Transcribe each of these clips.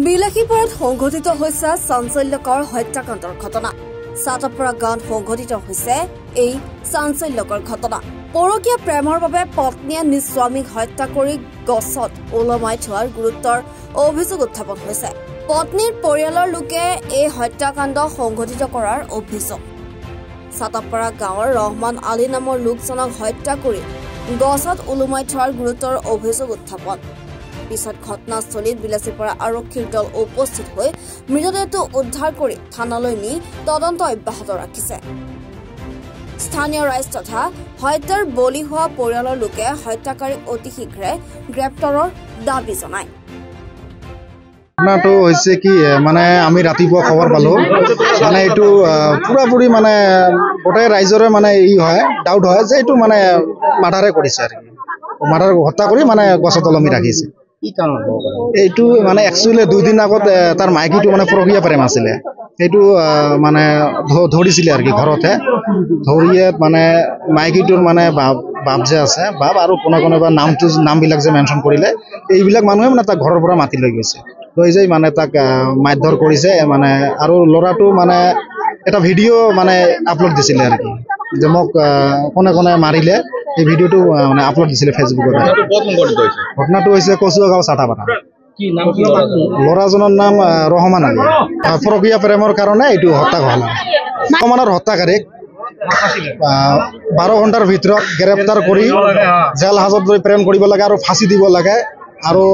বিলাসীপুৰত সংঘটিত হৈছে চাঞ্চল্যকৰ হত্যাকাণ্ডৰ ঘটনা। চাটপৰা গাঁৱত সংঘটিত হৈছে এই চাঞ্চল্যকৰ ঘটনা। পৰকীয়া প্ৰেমৰ বাবে পত্নীয়ে নিজ স্বামীক হত্যা কৰি গছত ওলমাই থোৱাৰ গুৰুতৰ অভিযোগ উত্থাপন হৈছে। পত্নীৰ পৰিয়ালৰ লোকে এই হত্যাকাণ্ড সংঘটিত কৰাৰ অভিযোগ। চাটপৰা গাঁৱৰ ৰহমান আলী নামৰ লোকজনক হত্যা কৰি গছত ওলমাই থোৱাৰ গুৰুতৰ অভিযোগ উত্থাপন। পিছত ঘটনাস্থলীত বিলাসীপুৰা আৰক্ষীৰ দল উপস্থিত হৈ মৃতদেহটো উদ্ধাৰ কৰি থানালৈ নি তদন্ত অব্যাহত ৰাখিছে। স্থানীয় ৰাইজ তথা হত্যাৰ বলি হোৱা পৰিয়ালৰ লোকে হত্যাকাৰীক অতি শীঘ্ৰে গ্ৰেপ্তাৰৰ দাবী জনায়। ঘটনাটো হৈছে কি মানে আমি ৰাতিপুৱা খবৰ পালো মানে এইটো পুৰাপুৰি মানে গোটেই ৰাইজৰে মানে হয় ডাউট হয় যে এইটো মানে মাৰ্ডাৰে কৰিছে আৰু কি মাৰ্ডাৰ হত্যা কৰি মানে গছত ওলমি ৰাখিছে। এইটো মানে একচুৱেলি 2 দিন আগত তাৰ মাইকীটো মানে পৰকীয়া প্ৰেম আছিলে, সেইটো মানে ধৰিছিলে আৰু কি ঘৰতে ধৰিয়ে মানে মাইকীটোৰ মানে বাপ যে আছে বাপ আৰু কোনোবা নামবিলাক যে মেনশ্যন কৰিলে এইবিলাক মানুহে মানে তাক ঘৰৰ পৰা মাতি লৈ গৈছে, লৈ যাই মানে তাক মাৰধৰ কৰিছে মানে। আৰু ল'ৰাটো মানে এটা ভিডিঅ' মানে আপলোড দিছিলে আৰু কি যে মোক কোনে মাৰিলে এই ভিডিঅ'টো মানে আপলোড দিছিলে ফেচবুকত। ঘটনাটো হৈছে কচুৱাগাঁও চাটাপাৰা। ল'ৰাজনৰ নাম ৰহমান আলী। পৰকীয়া প্ৰেমৰ কাৰণে এইটো হত্যা হ'ল। ৰহমানৰ হত্যাকাৰীক 12 ঘণ্টাৰ ভিতৰত গ্ৰেপ্তাৰ কৰি জেল হাজত লৈ প্ৰেৰণ কৰিব লাগে আৰু ফাঁচি দিব লাগে। আৰু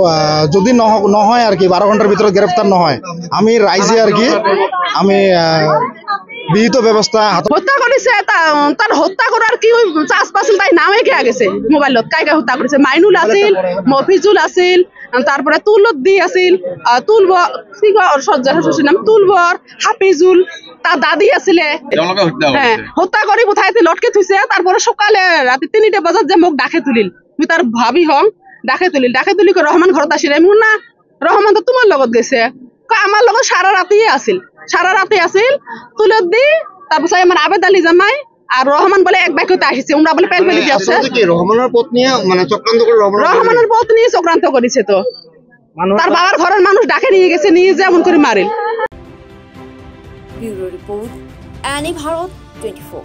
যদি নহয় আৰু কি 12 ঘণ্টাৰ ভিতৰত গ্ৰেপ্তাৰ নহয় আমি ৰাইজে আৰু কি আমি বিহিত ব্যৱস্থা হত্যা কৰিছে। তাৰ হত্যা কৰাৰ কি চান্স পাইছিল তাই নামে কিয়া গৈছে মোবাইলত কাই হত্যা কৰিছে। মাইনুল আছিল, মফিজুল আছিল, তাৰপৰে তুলুদ্দি আছিল, তুলবৰ হাফিজুল তাৰ দাদি আছিলে। হত্যা কৰি পঠাইছে লটকে থৈছে। তারপরে সকালে রাতে 3টা বজাত যে মোক ডাকে তুলিল মুই তার ভাবি হং ডাকে তুলি রহমান ঘৰত আসিলে। মোৰ না রহমান তো তোমার লগত গেছে, আমার লগত সারা রাতে আছিল তুলুদ্দি। তারপর আমার আবেদ আলী জামাই আর রহমান বলে এক বাক্যতে আসছে ওরা বলে পেল পেলি যাচ্ছে। রহমানের পত্নী মানে চক্রান্ত করে রহমানের পত্নী চক্রান্ত করেছে। তো তার বাবার ঘরের মানুষ ডাকে নিয়ে গেছে, নিয়ে যেমন করে মারিল। ব্যুরো রিপোর্ট, এনি ভারত 24।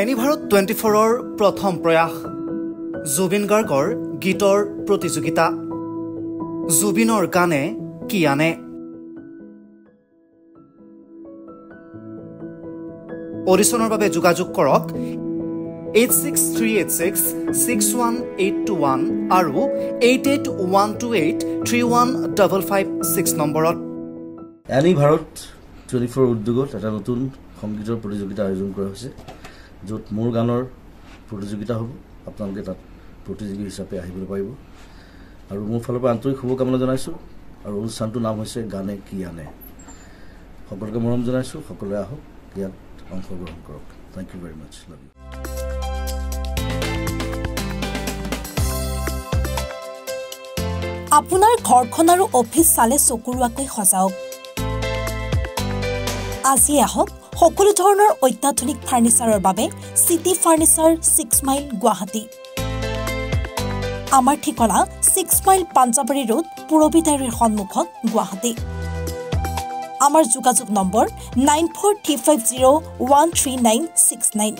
এনি ভাৰত 24ৰ প্ৰথম প্ৰয়াস জুবিন গাৰ্গৰ গীতৰ প্ৰতিযোগিতা। জুবিনৰ গানে কি আনে। অডিশ্যনৰ বাবে যোগাযোগ কৰক 8638661821 আৰু 8812831556 নম্বৰত। এনি ভাৰত 24 উদ্যোগত এটা নতুন সংগীতৰ প্ৰতিযোগিতা আয়োজন কৰা হৈছে, য'ত মোৰ গানৰ প্ৰতিযোগিতা হ'ব। আপোনালোকে তাত প্ৰতিযোগী হিচাপে আহিবলৈ পাৰিব আৰু মোৰ ফালৰ পৰা আন্তৰিক শুভকামনা জনাইছোঁ। আৰু অনুষ্ঠানটোৰ নাম হৈছে গানে কি আনে। সকলোকে মৰম জনাইছোঁ, সকলোৱে আহক, ইয়াত অংশগ্ৰহণ কৰক। Thank you very much. Love you. আপোনাৰ ঘৰখন আৰু অফিচ চালে চকুৰোৱাকৈ সজাওক। আজি আহক সকলো ধৰণৰ অত্যাধুনিক ফাৰ্নিচাৰৰ বাবে চিটি ফাৰ্নিচাৰ 6 মাইল গুৱাহাটী। আমাৰ ঠিকনা 6 মাইল পাঞ্জাবাৰী ৰোড পুৰবিদাৰীৰ সন্মুখত গুৱাহাটী। আমাৰ যোগাযোগ নম্বৰ 9435013969।